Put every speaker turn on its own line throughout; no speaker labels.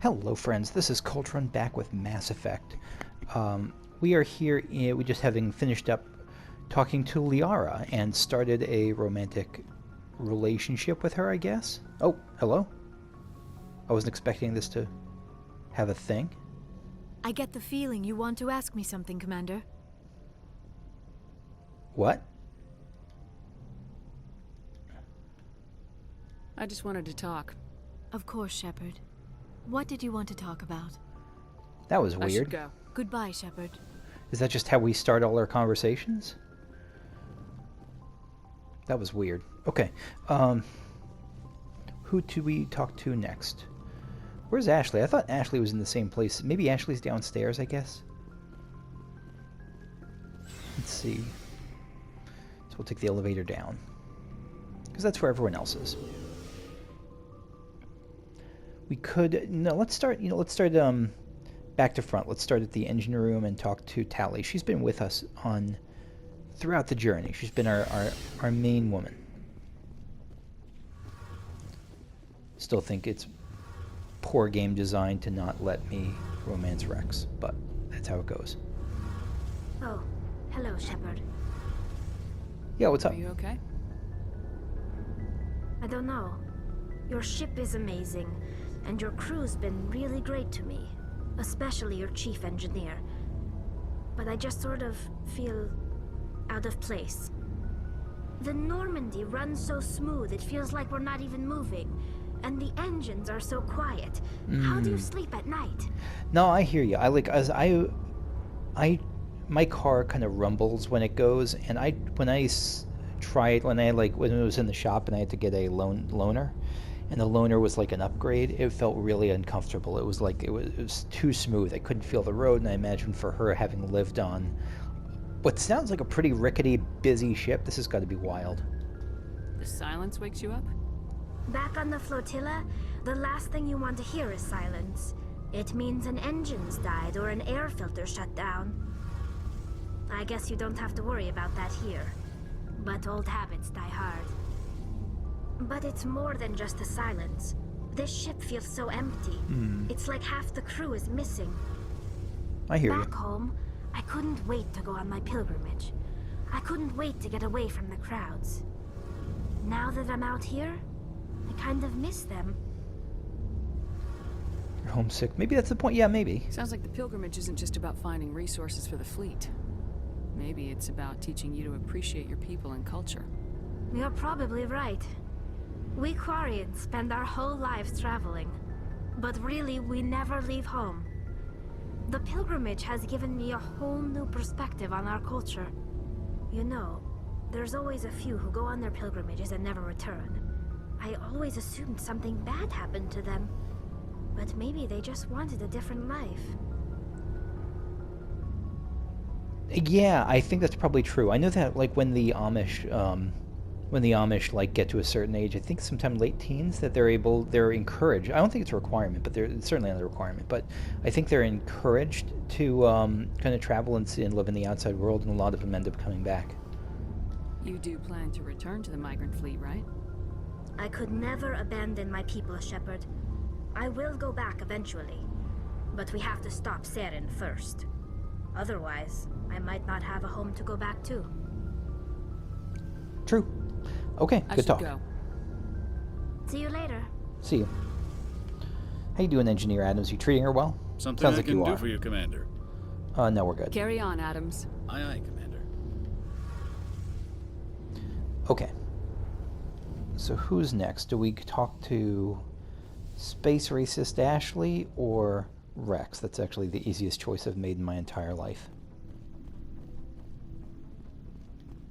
Hello friends, this is Coltron back with Mass Effect. We are here, we just having finished up talking to Liara and started a romantic relationship with her, I guess. Oh, hello? I wasn't expecting this to have a thing.
I get the feeling you want to ask me something, Commander.
What?
I just wanted to talk.
Of course, Shepard. What did you want to talk about?
That was
I should
weird.
go.
Goodbye, Shepard.
Is that just how we start all our conversations? That was weird. Okay. Who do we talk to next? Where's Ashley? I thought Ashley was in the same place. Maybe Ashley's downstairs, I guess. Let's see. So we'll take the elevator down, because that's where everyone else is. We could let's start back to front. Let's start at the engine room and talk to Tali. She's been with us throughout the journey. She's been our main woman. Still think it's poor game design to not let me romance Wrex, but that's how it goes.
Oh, hello, Shepard.
Yeah, what's up?
Are you okay?
I don't know. Your ship is amazing, and your crew's been really great to me, especially your chief engineer. But I just sort of feel out of place. The Normandy runs so smooth it feels like we're not even moving, and the engines are so quiet. How do you sleep at night?
No, I hear you. My car kind of rumbles when it goes, and when it was in the shop and I had to get a loaner, and the loaner was like an upgrade, it felt really uncomfortable. It was like it was too smooth. I couldn't feel the road, and I imagine for her, having lived on what sounds like a pretty rickety, busy ship, this has got to be wild.
The silence wakes you up?
Back on the flotilla, the last thing you want to hear is silence. It means an engine's died or an air filter shut down. I guess you don't have to worry about that here. But old habits die hard. But it's more than just the silence. This ship feels so empty. It's like half the crew is missing.
I hear
Back
you.
home, I couldn't wait to go on my pilgrimage. I couldn't wait to get away from the crowds. Now that I'm out here, I kind of miss them.
You're homesick. Maybe that's the point. Yeah, maybe.
Sounds like the pilgrimage isn't just about finding resources for the fleet. Maybe it's about teaching you to appreciate your people and culture.
You're probably right. We Quarians spend our whole lives traveling, but really we never leave home. The pilgrimage has given me a whole new perspective on our culture. You know, there's always a few who go on their pilgrimages and never return. I always assumed something bad happened to them, but maybe they just wanted a different life.
Yeah, I think that's probably true. I know that like when the Amish like get to a certain age, I think sometime late teens, that they're encouraged. I don't think it's a requirement, but it's certainly not a requirement. But I think they're encouraged to kind of travel and see and live in the outside world, and a lot of them end up coming back.
You do plan to return to the migrant fleet, right?
I could never abandon my people, Shepard. I will go back eventually, but we have to stop Saren first. Otherwise, I might not have a home to go back to.
True. Okay,
I
good
should
talk.
go.
See you later.
See you. How you doing, Engineer Adams? You treating her well?
Something
Sounds
I
like
can
you
do
are.
for you, Commander.
No, we're good.
Carry on, Adams.
Aye, aye, Commander.
Okay. So who's next? Do we talk to Space Racist Ashley or Wrex? That's actually the easiest choice I've made in my entire life.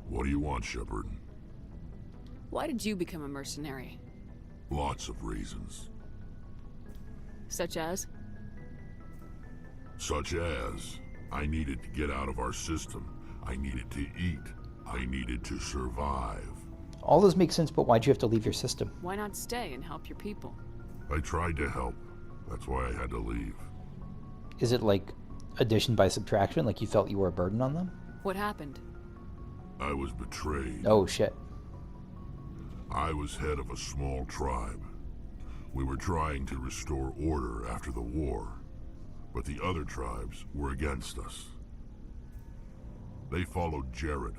What do you want, Shepard?
Why did you become a mercenary?
Lots of reasons.
Such as?
Such as, I needed to get out of our system. I needed to eat. I needed to survive.
All those make sense, but why'd you have to leave your system?
Why not stay and help your people?
I tried to help. That's why I had to leave.
Is it like addition by subtraction? Like you felt you were a burden on them?
What happened?
I was betrayed.
Oh, shit.
I was head of a small tribe. We were trying to restore order after the war, but the other tribes were against us. They followed Jared,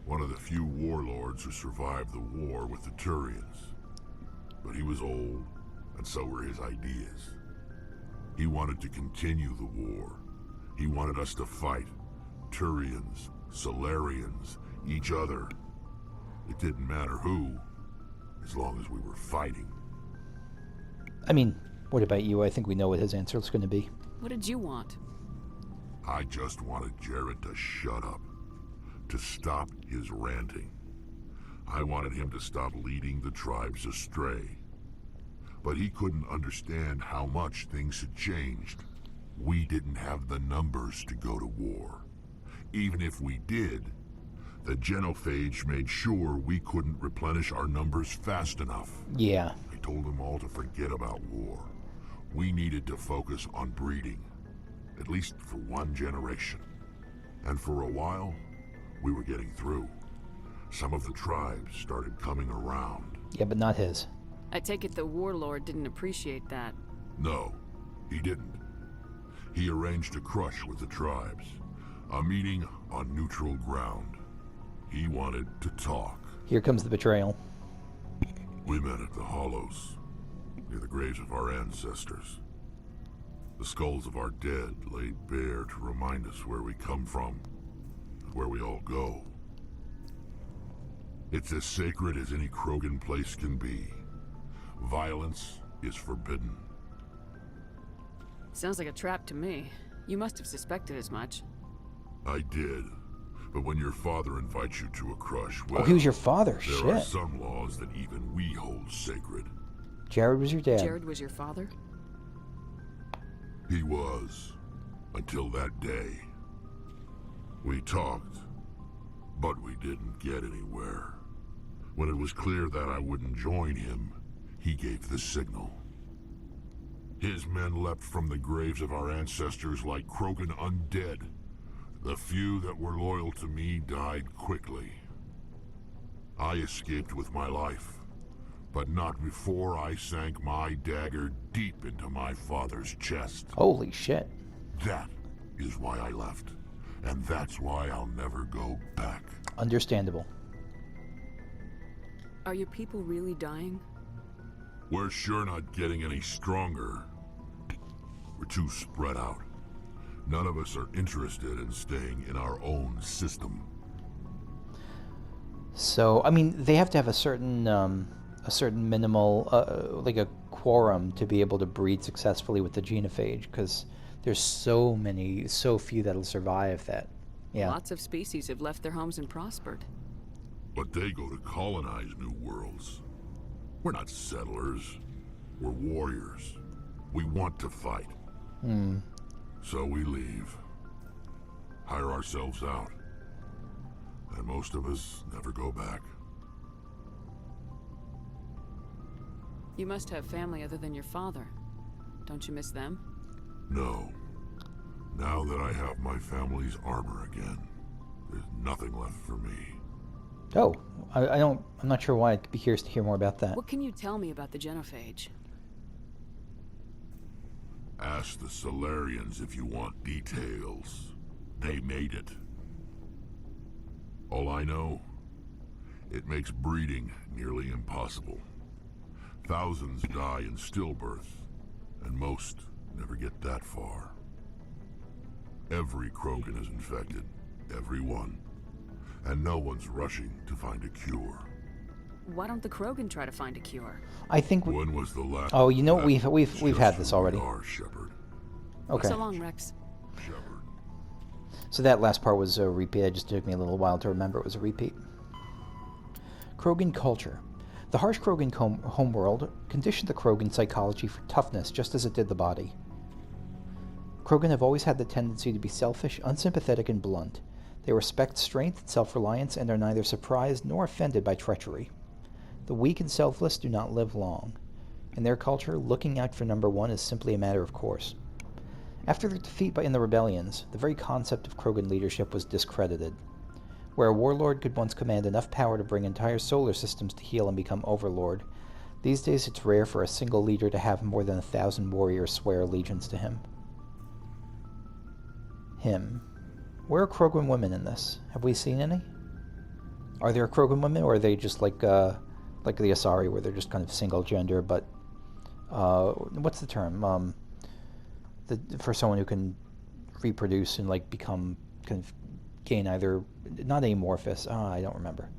one of the few warlords who survived the war with the Turians. But he was old, and so were his ideas. He wanted to continue the war. He wanted us to fight. Turians, Solarians, each other. It didn't matter who, as long as we were fighting.
I mean, what about you? I think we know what his answer is going to be.
What did you want?
I just wanted Jared to shut up, to stop his ranting. I wanted him to stop leading the tribes astray. But he couldn't understand how much things had changed. We didn't have the numbers to go to war. Even if we did, the genophage made sure we couldn't replenish our numbers fast enough.
Yeah.
I told them all to forget about war. We needed to focus on breeding, at least for one generation. And for a while, we were getting through. Some of the tribes started coming around.
Yeah, but not his.
I take it the warlord didn't appreciate that.
No, he didn't. He arranged a crush with the tribes. A meeting on neutral ground. He wanted to talk.
Here comes the betrayal.
We met at the Hollows, near the graves of our ancestors. The skulls of our dead laid bare to remind us where we come from, and where we all go. It's as sacred as any Krogan place can be. Violence is forbidden.
Sounds like a trap to me. You must have suspected as much.
I did. But when your father invites you to a crush, well,
Oh, he was your father.
there are
Shit.
some laws that even we hold sacred.
Jared was your dad.
Jared was your father?
He was. Until that day. We talked, but we didn't get anywhere. When it was clear that I wouldn't join him, he gave the signal. His men leapt from the graves of our ancestors like Krogan undead. The few that were loyal to me died quickly. I escaped with my life, but not before I sank my dagger deep into my father's chest.
Holy shit.
That is why I left, and that's why I'll never go back.
Understandable.
Are your people really dying?
We're sure not getting any stronger. We're too spread out. None of us are interested in staying in our own system.
So, I mean, they have to have a certain minimal, like a quorum to be able to breed successfully with the genophage, because there's so few that'll survive that. Yeah.
Lots of species have left their homes and prospered.
But they go to colonize new worlds. We're not settlers. We're warriors. We want to fight. So we leave. Hire ourselves out. And most of us never go back.
You must have family other than your father. Don't you miss them?
No. Now that I have my family's armor again, there's nothing left for me.
Oh, I'm not sure why. I'd be curious to hear more about that.
What can you tell me about the genophage?
Ask the Solarians if you want details. They made it. All I know, it makes breeding nearly impossible. Thousands die in stillbirth, and most never get that far. Every Krogan is infected, every one. And no one's rushing to find a cure.
Why don't the Krogan try to find a cure?
I think.
When was the last?
Oh, you know, we've had this already.
Shepard.
Okay.
So long, Wrex.
Shepard.
So that last part was a repeat. It just took me a little while to remember it was a repeat. Krogan culture. The harsh Krogan homeworld conditioned the Krogan psychology for toughness, just as it did the body. Krogan have always had the tendency to be selfish, unsympathetic, and blunt. They respect strength and self-reliance and are neither surprised nor offended by treachery. The weak and selfless do not live long. In their culture, looking out for number one is simply a matter of course. After their defeat in the rebellions, the very concept of Krogan leadership was discredited. Where a warlord could once command enough power to bring entire solar systems to heel and become overlord, These days it's rare for a single leader to have more than 1,000 warriors swear allegiance to him. Where are Krogan women in this? Have we seen any? Are there Krogan women, or are they just like the Asari, where they're just kind of single gender, but what's the term? For someone who can reproduce and like become kind of gain either, not amorphous. I don't remember.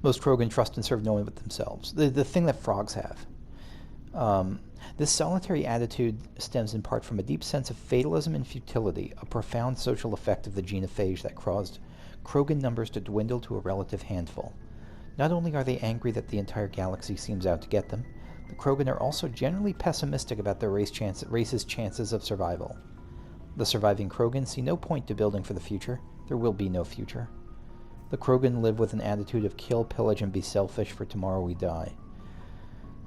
Most Krogan trust and serve no one but themselves. The thing that frogs have. This solitary attitude stems in part from a deep sense of fatalism and futility, a profound social effect of the genophage that caused Krogan numbers to dwindle to a relative handful. Not only are they angry that the entire galaxy seems out to get them, the Krogan are also generally pessimistic about their race's chances of survival. The surviving Krogan see no point to building for the future. There will be no future. The Krogan live with an attitude of kill, pillage, and be selfish, for tomorrow we die.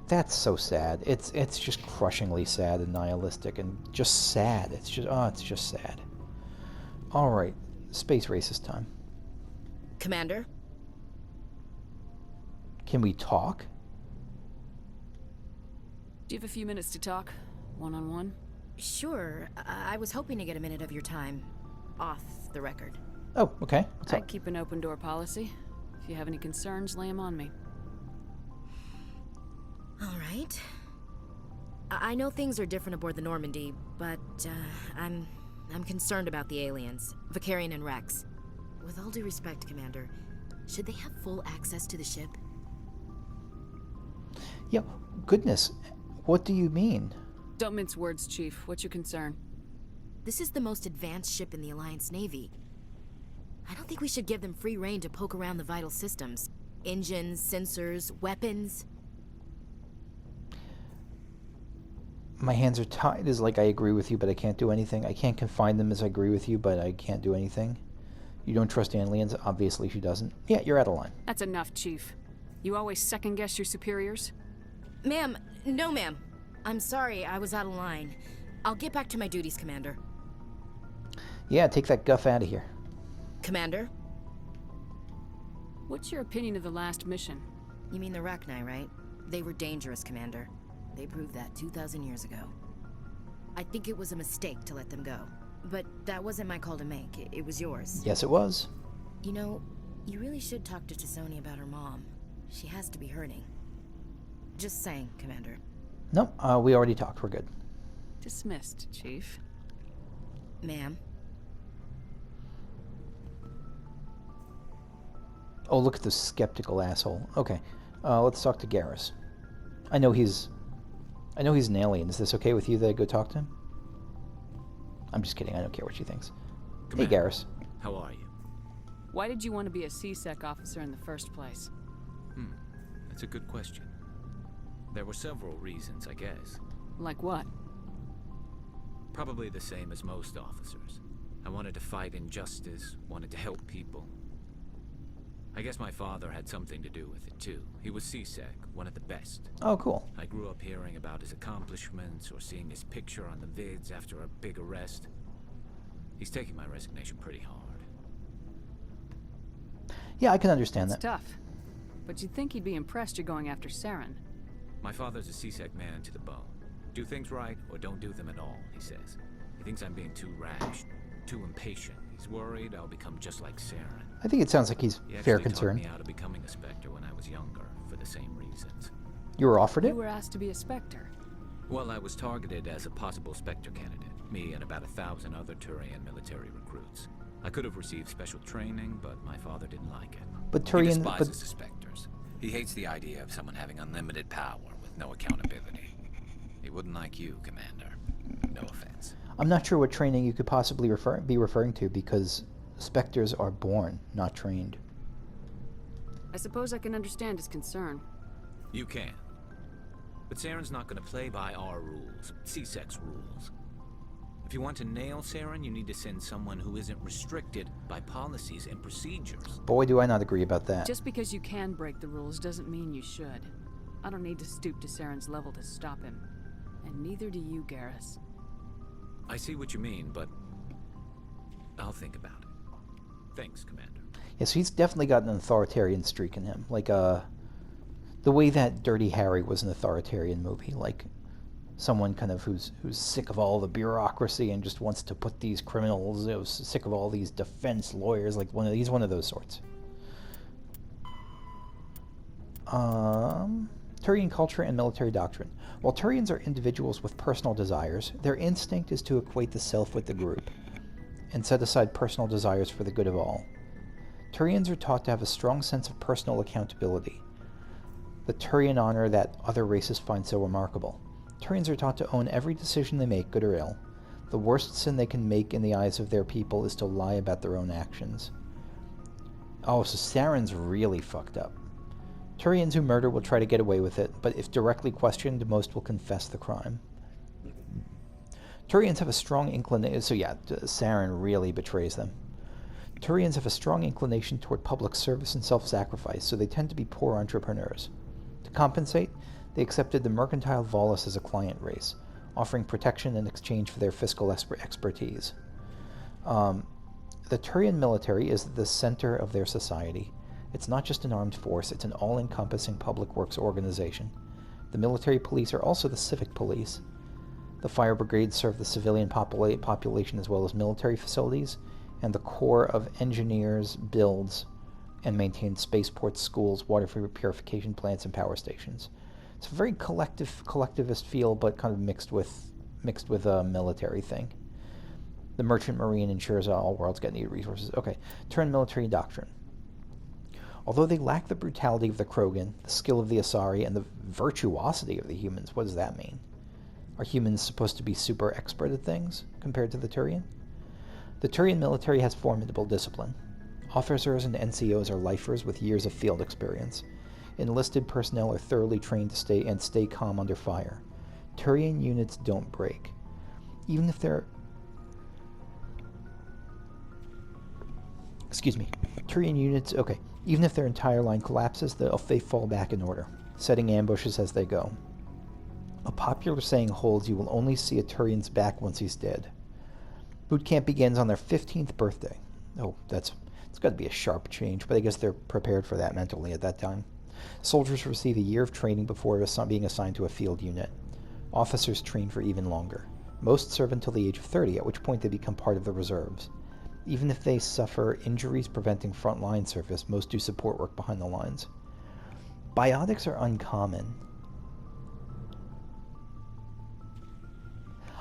That's so sad. It's just crushingly sad and nihilistic and just sad. It's just sad. All right, space racist time.
Commander?
Can we talk?
Do you have a few minutes to talk? One-on-one?
Sure. I was hoping to get a minute of your time. Off the record.
Oh, okay. What's
I
up?
keep an open door policy. If you have any concerns, lay them on me.
All right. I know things are different aboard the Normandy, but I'm concerned about the aliens, Garrus and Wrex. With all due respect, Commander, should they have full access to the ship?
Yeah, goodness. What do you mean?
Don't mince words, Chief. What's your concern?
This is the most advanced ship in the Alliance Navy. I don't think we should give them free rein to poke around the vital systems. Engines, sensors, weapons.
My hands are tied is like I agree with you, but I can't do anything. I can't confine them as I agree with you, but I can't do anything. You don't trust aliens? Obviously she doesn't. Yeah, you're out of line.
That's enough, Chief. You always second-guess your superiors?
Ma'am, no ma'am. I'm sorry, I was out of line. I'll get back to my duties, Commander.
Yeah, take that guff out of here.
Commander?
What's your opinion of the last mission?
You mean the Rachni, right? They were dangerous, Commander. They proved that 2,000 years ago. I think it was a mistake to let them go. But that wasn't my call to make. It was yours.
Yes, it was.
You know, you really should talk to T'Soni about her mom. She has to be hurting. Just saying, Commander.
No, we already talked. We're good.
Dismissed, Chief.
Ma'am?
Oh, look at this skeptical asshole. Okay, let's talk to Garrus. I know he's an alien. Is this okay with you that I go talk to him? I'm just kidding. I don't care what she thinks.
Commander,
Hey, Garrus.
how are you?
Why did you want to be a C-Sec officer in the first place?
That's a good question. There were several reasons, I guess.
Like what?
Probably the same as most officers. I wanted to fight injustice, wanted to help people. I guess my father had something to do with it, too. He was C-Sec, one of the best.
Oh, cool.
I grew up hearing about his accomplishments or seeing his picture on the vids after a big arrest. He's taking my resignation pretty hard.
Yeah, I can understand
It's
that.
tough. But you'd think he'd be impressed you're going after Saren.
My father's a C-Sec man to the bone. Do things right or don't do them at all, he says. He thinks I'm being too rash, too impatient. He's worried I'll become just like Saren.
I think it sounds like he's
He
fair
actually
concern.
talked me out of becoming a Spectre when I was younger, for the same reasons.
You were offered it?
You were asked to be a Spectre.
Well, I was targeted as a possible Spectre candidate. Me and about 1,000 other Turian military recruits. I could have received special training, but my father didn't like it.
But
He
Turian,
despises
but
the Spectres. He hates the idea of someone having unlimited power with no accountability. He wouldn't like you, Commander. No offense.
I'm not sure what training you could possibly be referring to, because Spectres are born, not trained.
I suppose I can understand his concern.
You can. But Saren's not going to play by our rules, C-Sec's rules. If you want to nail Saren, you need to send someone who isn't restricted by policies and procedures.
Boy, do I not agree about that.
Just because you can break the rules doesn't mean you should. I don't need to stoop to Saren's level to stop him. And neither do you, Garrus.
I see what you mean, but I'll think about it. Thanks, Commander.
Yeah, so he's definitely got an authoritarian streak in him, like The way that Dirty Harry was an authoritarian movie, like someone kind of who's sick of all the bureaucracy and just wants to put these criminals, sick of all these defense lawyers, like he's one of those sorts. Turian culture and military doctrine. While Turians are individuals with personal desires, their instinct is to equate the self with the group and set aside personal desires for the good of all. Turians are taught to have a strong sense of personal accountability, the Turian honor that other races find so remarkable. Turians are taught to own every decision they make, good or ill. The worst sin they can make in the eyes of their people is to lie about their own actions. Oh, so Saren's really fucked up. Turians who murder will try to get away with it, but if directly questioned, most will confess the crime. Turians have a strong inclination... So yeah, Saren really betrays them. Turians have a strong inclination toward public service and self-sacrifice, so they tend to be poor entrepreneurs. To compensate, they accepted the mercantile Volus as a client race, offering protection in exchange for their fiscal expertise. The Turian military is the center of their society. It's not just an armed force, it's an all-encompassing public works organization. The military police are also the civic police. The fire brigades serve the civilian population as well as military facilities, and the Corps of Engineers builds and maintains spaceports, schools, water purification plants, and power stations. It's a very collectivist feel, but kind of mixed with a military thing. The Merchant Marine ensures all worlds get needed resources. Okay, Turian military doctrine. Although they lack the brutality of the Krogan, the skill of the Asari, and the virtuosity of the humans, what does that mean? Are humans supposed to be super expert at things compared to the Turian? The Turian military has formidable discipline. Officers and NCOs are lifers with years of field experience. Enlisted personnel are thoroughly trained to stay calm under fire. Turian units don't break. Even if they're... Excuse me. Turian units... Okay. Even if their entire line collapses, they fall back in order, setting ambushes as they go. A popular saying holds, you will only see a Turian's back once he's dead. Boot camp begins on their 15th birthday. Oh, it's got to be a sharp change, but I guess they're prepared for that mentally at that time. Soldiers receive a year of training before being assigned to a field unit. Officers train for even longer. Most serve until the age of 30, at which point they become part of the reserves. Even if they suffer injuries preventing front-line service, most do support work behind the lines. Biotics are uncommon.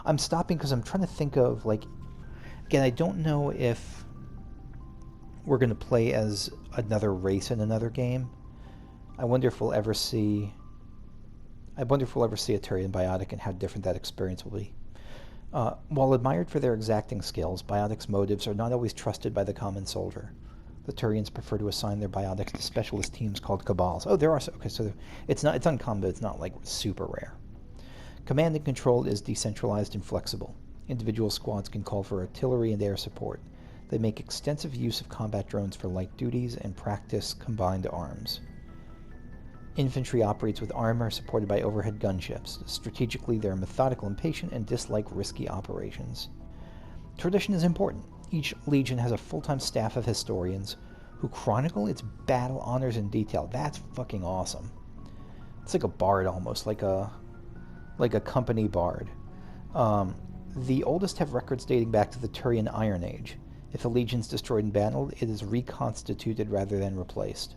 I'm stopping because I'm trying to think of, like... Again, I don't know if we're going to play as another race in another game. I wonder if we'll ever see a Turian biotic and how different that experience will be. While admired for their exacting skills, biotics' motives are not always trusted by the common soldier. The Turians prefer to assign their biotics to specialist teams called cabals. Oh, there are... Okay, so it's uncommon, but it's not, like, super rare. Command and control is decentralized and flexible. Individual squads can call for artillery and air support. They make extensive use of combat drones for light duties and practice combined arms. Infantry operates with armor supported by overhead gunships. Strategically, they are methodical and patient and dislike risky operations. Tradition is important. Each legion has a full-time staff of historians who chronicle its battle honors in detail. That's fucking awesome. It's like a bard almost, like a company bard. The oldest have records dating back to the Turian Iron Age. If a legion's destroyed in battle, it is reconstituted rather than replaced.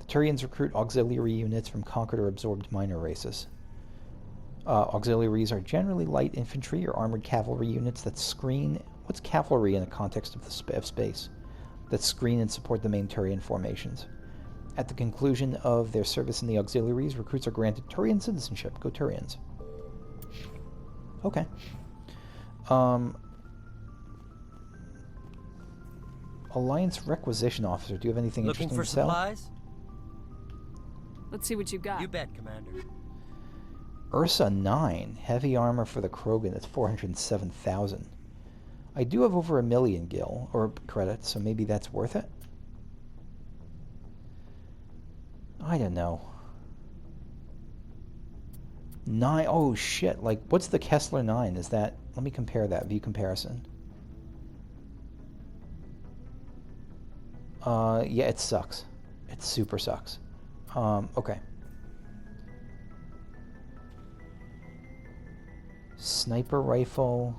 The Turians recruit auxiliary units from conquered or absorbed minor races. Auxiliaries are generally light infantry or armored cavalry units that screen... What's cavalry in the context of space? That screen and support the main Turian formations. At the conclusion of their service in the auxiliaries, recruits are granted Turian citizenship. Go Turians. Okay. Alliance Requisition Officer. Do you have anything
Looking
interesting
for
to sell?
supplies?
Let's see what you've got.
You bet, Commander.
Ursa 9. Heavy armor for the Krogan. That's 407,000. I do have over 1 million gil, or credits, so maybe that's worth it? I don't know. 9... Oh, shit. Like, what's the Kessler 9? Is that... Let me compare that. View comparison. Yeah, it sucks. It super sucks. Okay. Sniper rifle.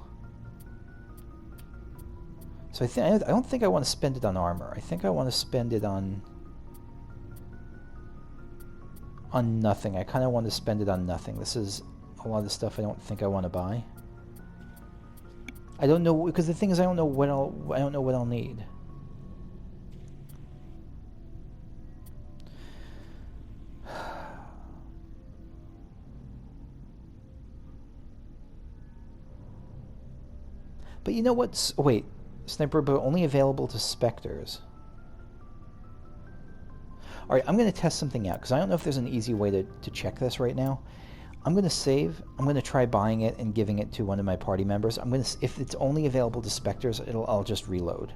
So I don't think I want to spend it on armor. I think I want to spend it on nothing. I kind of want to spend it on nothing. This is a lot of stuff I don't think I want to buy. I don't know, because the thing is I don't know what I'll need. But you know what's... Wait. Sniper, but only available to Spectres. Alright, I'm going to test something out, because I don't know if there's an easy way to check this right now. I'm going to save. I'm going to try buying it and giving it to one of my party members. I'm going to... If it's only available to Spectres, I'll just reload.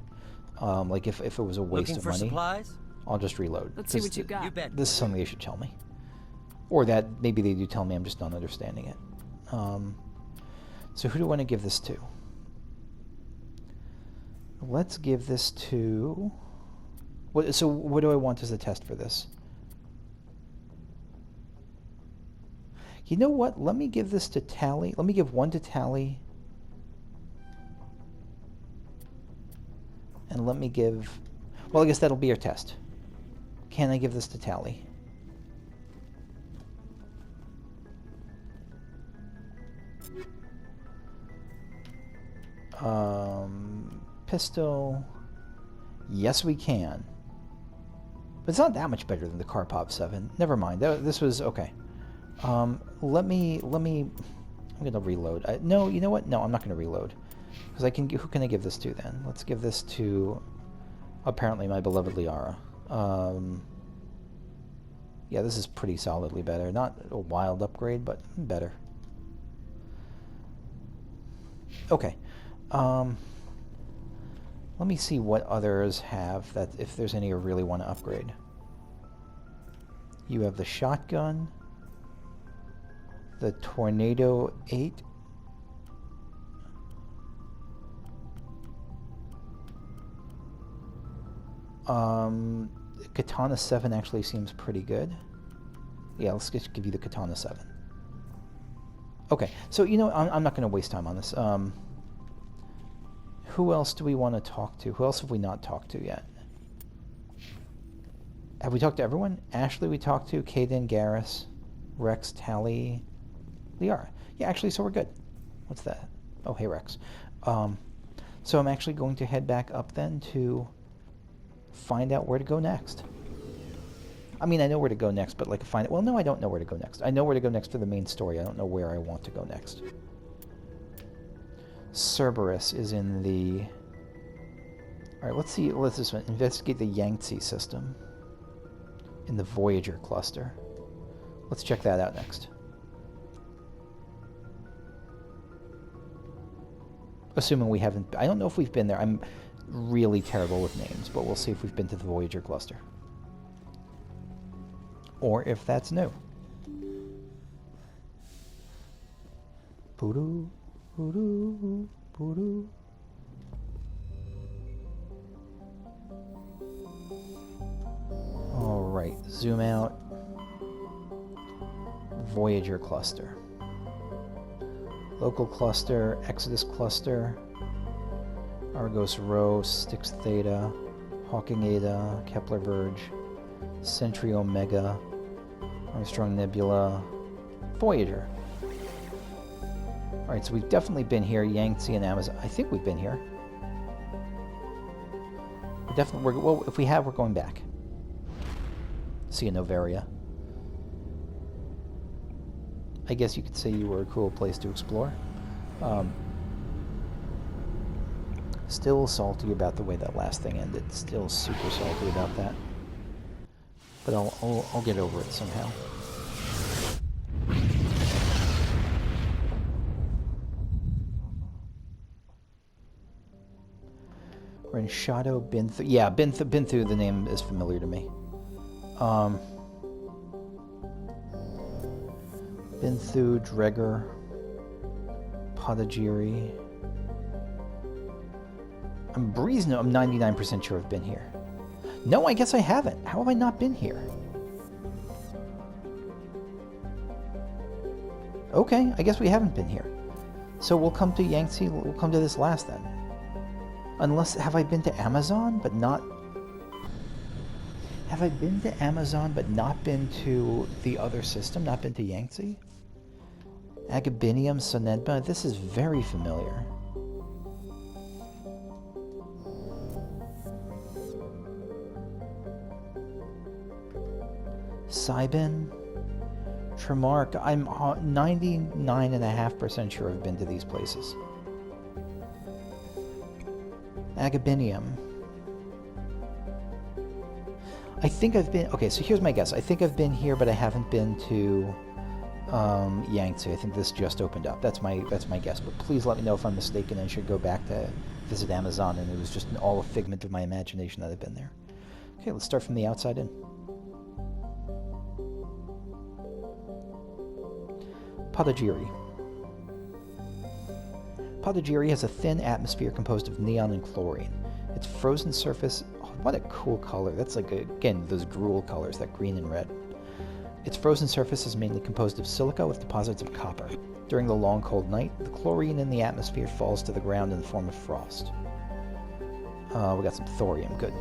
Like, if it was a waste
Looking
of
for
money,
supplies?
I'll just reload.
Let's see what you got.
You bet.
This is something they should tell me. Or that maybe they do tell me, I'm just not understanding it. So who do I want to give this to? Let's give this to... So what do I want as a test for this? You know what? Let me give this to Tali. Let me give one to Tali. And let me give... Well, I guess that'll be your test. Can I give this to Tali? Pistol. Yes, we can. But it's not that much better than the Karpov 7. Never mind. This was okay. Let me. I'm gonna reload. No, you know what? No, I'm not gonna reload. Because I can. Who can I give this to then? Let's give this to. Apparently, my beloved Liara. Yeah, this is pretty solidly better. Not a wild upgrade, but better. Okay. Let me see what others have, that if there's any I really want to upgrade. You have the shotgun, the Tornado 8, Katana 7 actually seems pretty good. Yeah, let's just give you the Katana 7. Okay, so you know, I'm not going to waste time on this. Who else do we want to talk to? Who else have we not talked to yet? Have we talked to everyone? Ashley we talked to, Kaden, Garrus, Wrex, Tali, Liara. Yeah, actually, so we're good. What's that? Oh, hey, Wrex. So I'm actually going to head back up then to find out where to go next. I mean, I know where to go next, but like find it. Well, no, I don't know where to go next. I know where to go next for the main story. I don't know where I want to go next. Cerberus is in the... Alright, let's see. Let's just investigate the Yangtze System in the Voyager cluster. Let's check that out next. Assuming we haven't... I don't know if we've been there. I'm really terrible with names, but we'll see if we've been to the Voyager cluster. Or if that's new. Voodoo. Voodoo, voodoo. Alright, zoom out. Voyager cluster. Local cluster, Exodus cluster, Argos Rho, Styx Theta, Hawking Eta, Kepler Verge, Sentry Omega, Armstrong Nebula, Voyager. Alright, so we've definitely been here, Yangtze and Amazon. I think we've been here. Well, if we have, we're going back. See a Novaria. I guess you could say you were a cool place to explore. Still salty about the way that last thing ended. Still super salty about that. But I'll get over it somehow. We're in Shadow Binthu. Yeah, Binthu, the name is familiar to me. Binthu, Dregger, Podagiri. I'm 99% sure I've been here. No, I guess I haven't. How have I not been here? Okay, I guess we haven't been here. So we'll come to Yangtze, we'll come to this last then. Unless, have I been to Amazon, but not... Have I been to Amazon, but not been to the other system? Not been to Yangtze? Agabinium, Sonedma, this is very familiar. Cybin, Tremark, I'm 99.5% sure I've been to these places. Agabinium. I think I've been... Okay, so here's my guess. I think I've been here, but I haven't been to Yangtze. I think this just opened up. That's my guess. But please let me know if I'm mistaken and should go back to visit Amazon and it was just all a figment of my imagination that I've been there. Okay, let's start from the outside in. Podagiri. Podagiri has a thin atmosphere composed of neon and chlorine. Its frozen surface... Oh, what a cool color. That's like, again, those drool colors, that green and red. Its frozen surface is mainly composed of silica with deposits of copper. During the long cold night, the chlorine in the atmosphere falls to the ground in the form of frost. We got some thorium. Good.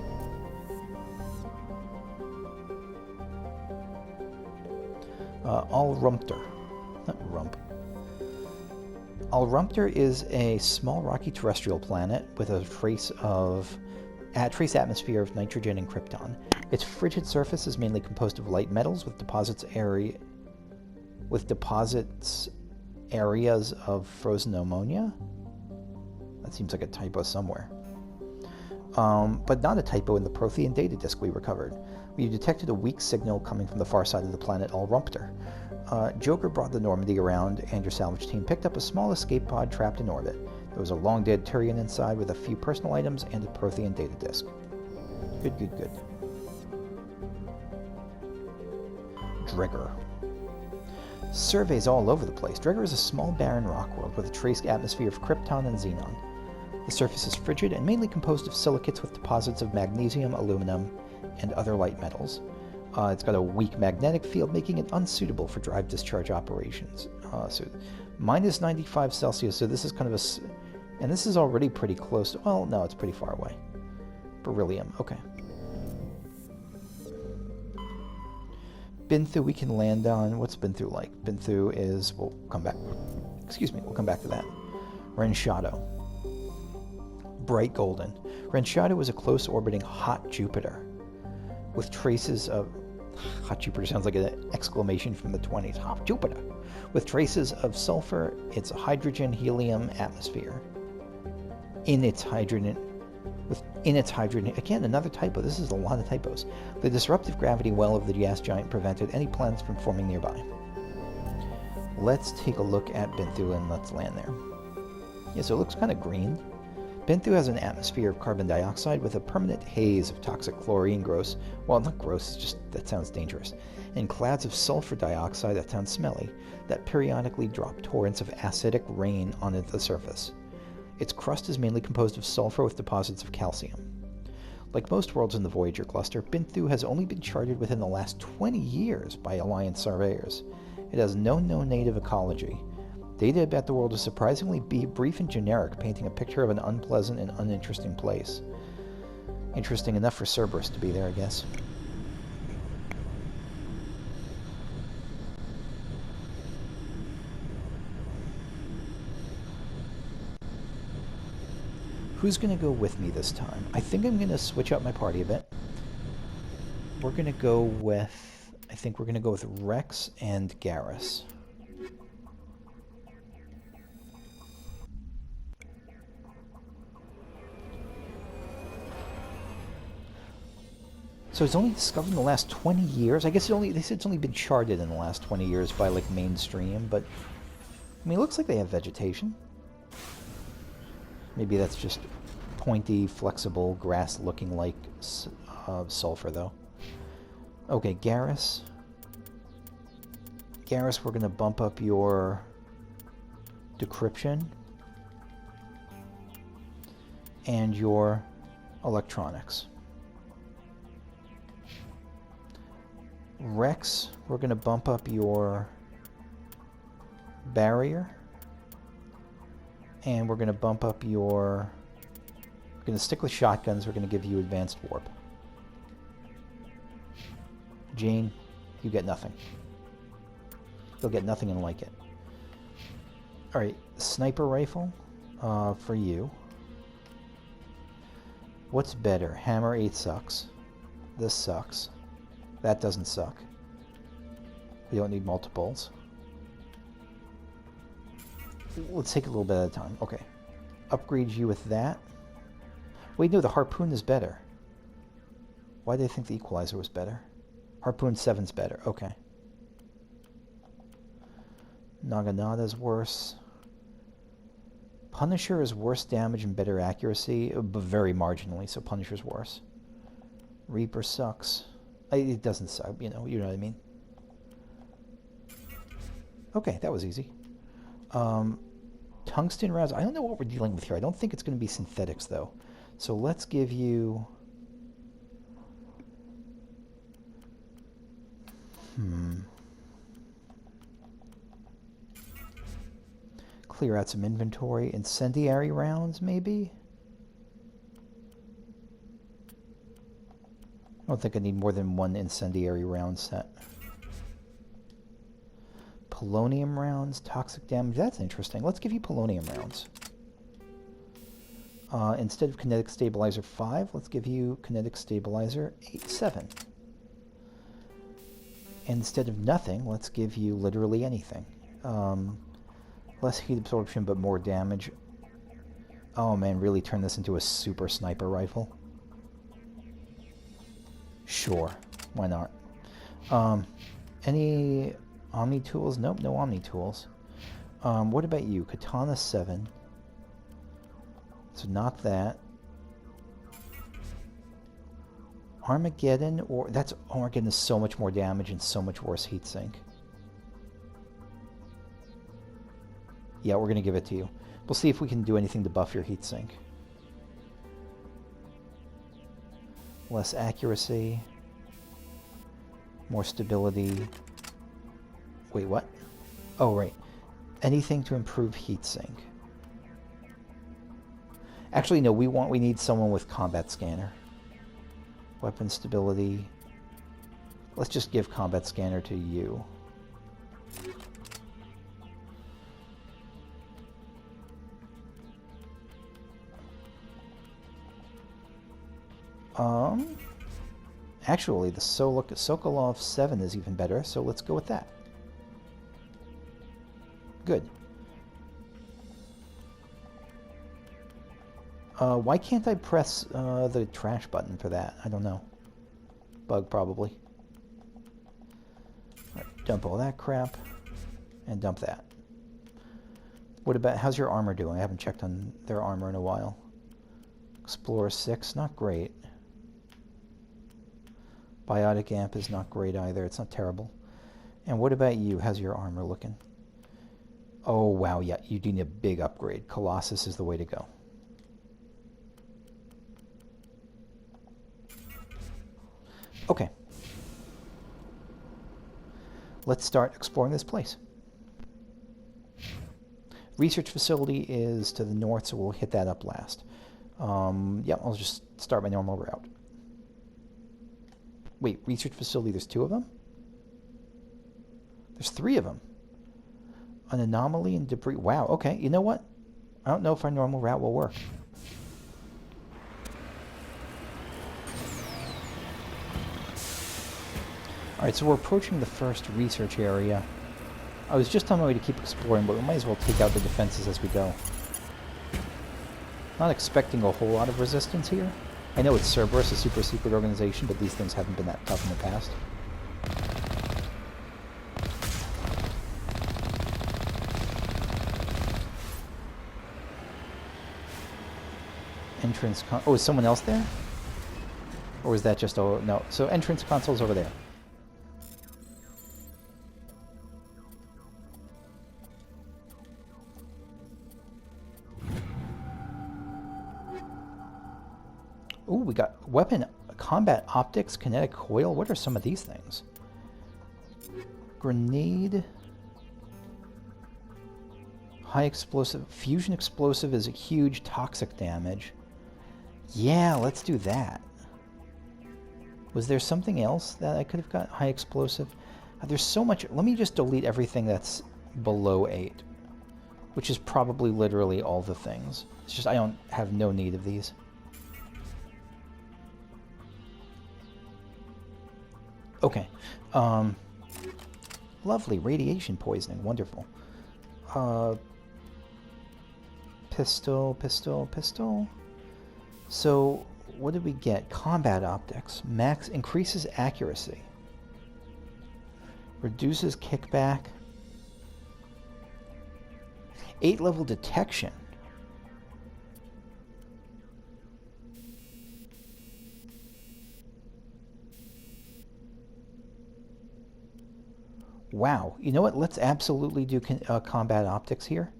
Alrumpter. Not rump. Alrumpter is a small rocky terrestrial planet with a trace atmosphere of nitrogen and krypton. Its frigid surface is mainly composed of light metals with deposits areas of frozen ammonia. That seems like a typo somewhere. But not a typo in the Prothean data disk we recovered. We detected a weak signal coming from the far side of the planet Alrumpter. Joker brought the Normandy around, and your salvage team picked up a small escape pod trapped in orbit. There was a long-dead Turian inside with a few personal items and a Prothean data disk. Good, good, good. Dregger. Surveys all over the place. Dregger is a small barren rock world with a trace atmosphere of krypton and xenon. The surface is frigid and mainly composed of silicates with deposits of magnesium, aluminum, and other light metals. It's got a weak magnetic field, making it unsuitable for drive discharge operations. So minus 95 Celsius, so this is kind of a... And this is already pretty close to... Well, no, it's pretty far away. Beryllium, okay. Binthu we can land on. What's Binthu like? Binthu is... We'll come back... Excuse me, we'll come back to that. Renshado. Bright golden. Renshado is a close-orbiting hot Jupiter with traces of... Hot Jupiter sounds like an exclamation from the 20s. Hot Jupiter. With traces of sulfur, its hydrogen-helium atmosphere. In its hydrogen... Again, another typo. This is a lot of typos. The disruptive gravity well of the gas giant prevented any planets from forming nearby. Let's take a look at Binthu and let's land there. Yeah, so it looks kind of green. Binthu has an atmosphere of carbon dioxide with a permanent haze of toxic chlorine gross. Well, not gross, it's just that sounds dangerous. And clouds of sulfur dioxide, that sounds smelly, that periodically drop torrents of acidic rain onto the surface. Its crust is mainly composed of sulfur with deposits of calcium. Like most worlds in the Voyager cluster, Binthu has only been charted within the last 20 years by Alliance surveyors. It has no known native ecology. Data about the world is surprisingly brief and generic, painting a picture of an unpleasant and uninteresting place. Interesting enough for Cerberus to be there, I guess. Who's going to go with me this time? I think I'm going to switch up my party a bit. We're going to go with... I think we're going to go with Wrex and Garrus. So it's only discovered in the last 20 years. I guess they said it's only been charted in the last 20 years by, like, mainstream, but... I mean, it looks like they have vegetation. Maybe that's just pointy, flexible grass looking like sulfur, though. Okay, Garrus. Garrus, we're going to bump up your decryption and your electronics. Wrex, we're going to bump up your barrier And we're going to bump up your... We're going to stick with shotguns. We're going to give you advanced warp. Jane, you get nothing. You'll get nothing and like it. Alright, sniper rifle for you. What's better? Hammer 8 sucks. This sucks. That doesn't suck. We don't need multiples. Let's take a little bit at a time. Okay. Upgrade you with that. Wait, no, the harpoon is better. Why did I think the equalizer was better? Harpoon 7's better. Okay. Naginata's worse. Punisher is worse damage and better accuracy, but very marginally, so Punisher's worse. Reaper sucks. It doesn't suck, you know what I mean. Okay, that was easy. Tungsten rounds. I don't know what we're dealing with here. I don't think it's going to be synthetics, though. So let's give you... Clear out some inventory. Incendiary rounds, maybe? I don't think I need more than one incendiary round set. Polonium rounds, toxic damage. That's interesting. Let's give you polonium rounds. Instead of kinetic stabilizer 5, let's give you kinetic stabilizer 8-7. And instead of nothing, let's give you literally anything. Less heat absorption, but more damage. Oh man, really turn this into a super sniper rifle? Sure, why not? Any Omni tools? Nope, no Omni tools. What about you? Katana 7. So not that. Armageddon, or that's Armageddon is so much more damage and so much worse heatsink. Yeah, we're gonna give it to you. We'll see if we can do anything to buff your heatsink. Less accuracy. More stability. Wait, what? Oh, right. Anything to improve heatsink. Actually, no, we need someone with combat scanner. Weapon stability. Let's just give combat scanner to you. Actually, the Sokolov 7 is even better, so let's go with that. Good. Why can't I press the trash button for that? I don't know. Bug, probably. Right, dump all that crap, and dump that. What about, how's your armor doing? I haven't checked on their armor in a while. Explorer 6, not great. Biotic Amp is not great either. It's not terrible. And what about you? How's your armor looking? Oh, wow, yeah, you need a big upgrade. Colossus is the way to go. Okay. Let's start exploring this place. Research facility is to the north, so we'll hit that up last. Yeah, I'll just start my normal route. Wait, research facility, there's 2 of them? There's 3 of them. An anomaly and debris. Wow, okay, you know what? I don't know if our normal route will work. Alright, so we're approaching the first research area. I was just on my way to keep exploring, but we might as well take out the defenses as we go. Not expecting a whole lot of resistance here. I know it's Cerberus, a super secret organization, but these things haven't been that tough in the past. Entrance oh, is someone else there? Or was that just, oh, no. So entrance console's over there. Ooh, we got weapon, combat optics, kinetic coil. What are some of these things? Grenade. High explosive. Fusion explosive is a huge toxic damage. Yeah, let's do that. Was there something else that I could have got? High explosive. There's so much. Let me just delete everything that's below 8. Which is probably literally all the things. It's just I don't have no need of these. Okay. Lovely. Radiation poisoning. Wonderful. Pistol, pistol, pistol. So, what did we get? Combat optics. Max increases accuracy. Reduces kickback. 8-level detection. Wow. You know what? Let's absolutely do combat optics here.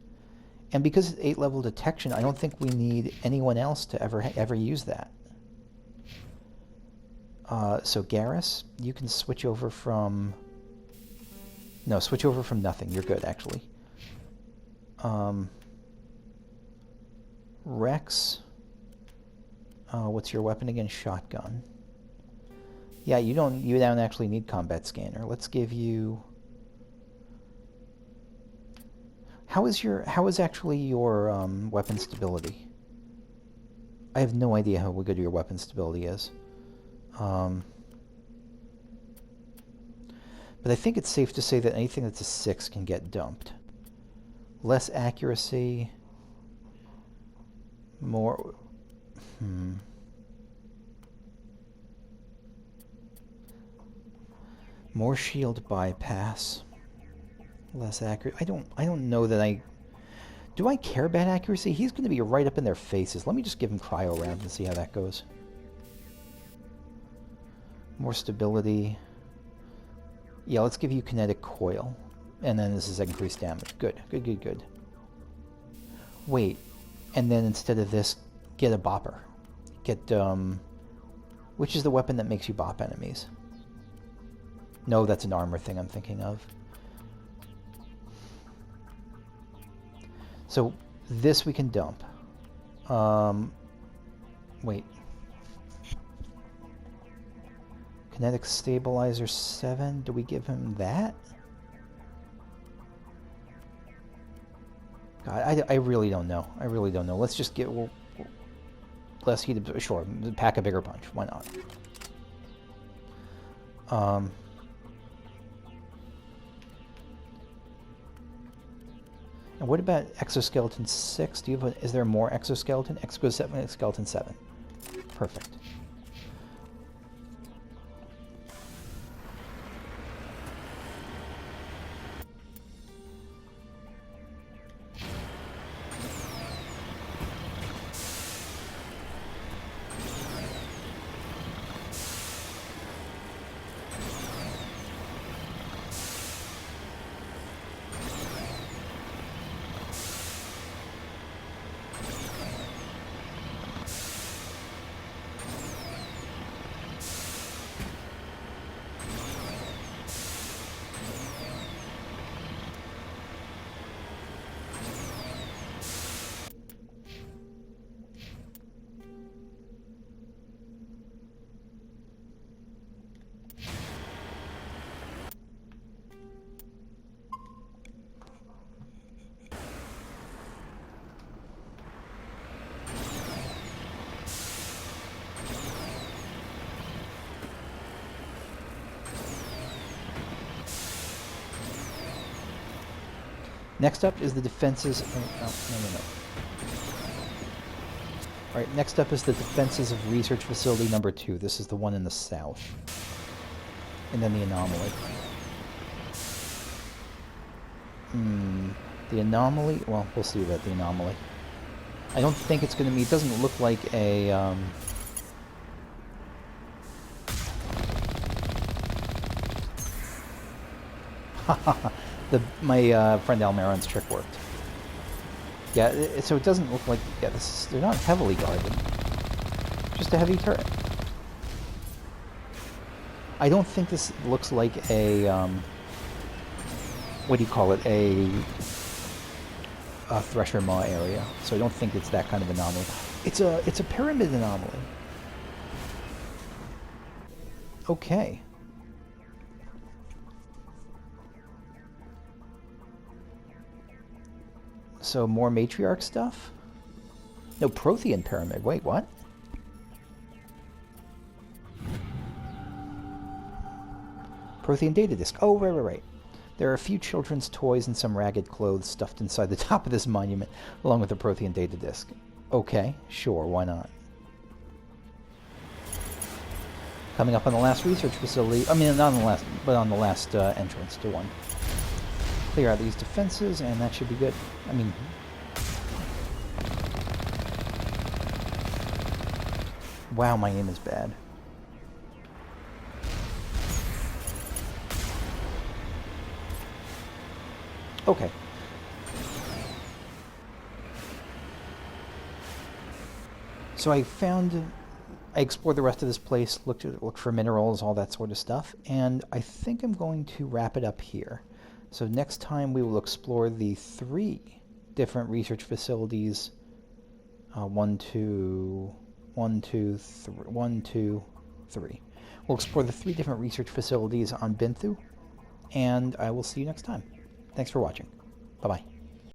And because it's 8-level detection, I don't think we need anyone else to ever use that. So Garrus, you can switch over from... No, switch over from nothing. You're good, actually. Wrex, what's your weapon again? Shotgun. Yeah, you don't actually need combat scanner. Let's give you... How is actually your weapon stability? I have no idea how good your weapon stability is. But I think it's safe to say that anything that's a 6 can get dumped. Less accuracy. More... More shield bypass. Less accurate. I don't know that I... Do I care about accuracy? He's going to be right up in their faces. Let me just give him cryo round and see how that goes. More stability. Yeah, let's give you kinetic coil. And then this is increased damage. Good, good, good, good. Wait. And then instead of this, get a bopper. Get, which is the weapon that makes you bop enemies? No, that's an armor thing I'm thinking of. So, this we can dump. Wait. Kinetic Stabilizer 7. Do we give him that? God, I really don't know. I really don't know. Let's just get... less heat... Sure, pack a bigger punch. Why not? And what about Exoskeleton 6? Do you have is there more Exoskeleton? Exoskeleton 7. Perfect. Next up is the defenses... no. Alright, next up is the defenses of Research Facility number 2. This is the one in the south. And then the anomaly. The anomaly... Well, we'll see about the anomaly. I don't think it's going to be... It doesn't look like a... My friend Almaron's trick worked. Yeah, so it doesn't look like... Yeah, they're not heavily guarded. Just a heavy turret. I don't think this looks like a... what do you call it? Thresher Maw area, so I don't think it's that kind of anomaly. It's a pyramid anomaly. Okay. So more matriarch stuff? No, Prothean pyramid. Wait, what? Prothean data disk. Oh, right. There are a few children's toys and some ragged clothes stuffed inside the top of this monument, along with the Prothean data disk. Okay, sure, why not? Coming up on the last research facility, I mean, not on the last, but on the last entrance to one. Clear out these defenses, and that should be good. I mean... Wow, my aim is bad. Okay. So I explored the rest of this place, looked for minerals, all that sort of stuff, and I think I'm going to wrap it up here. So next time we will explore the 3 different research facilities. 1, 2, 3. We'll explore the 3 different research facilities on Binthu, and I will see you next time. Thanks for watching. Bye-bye.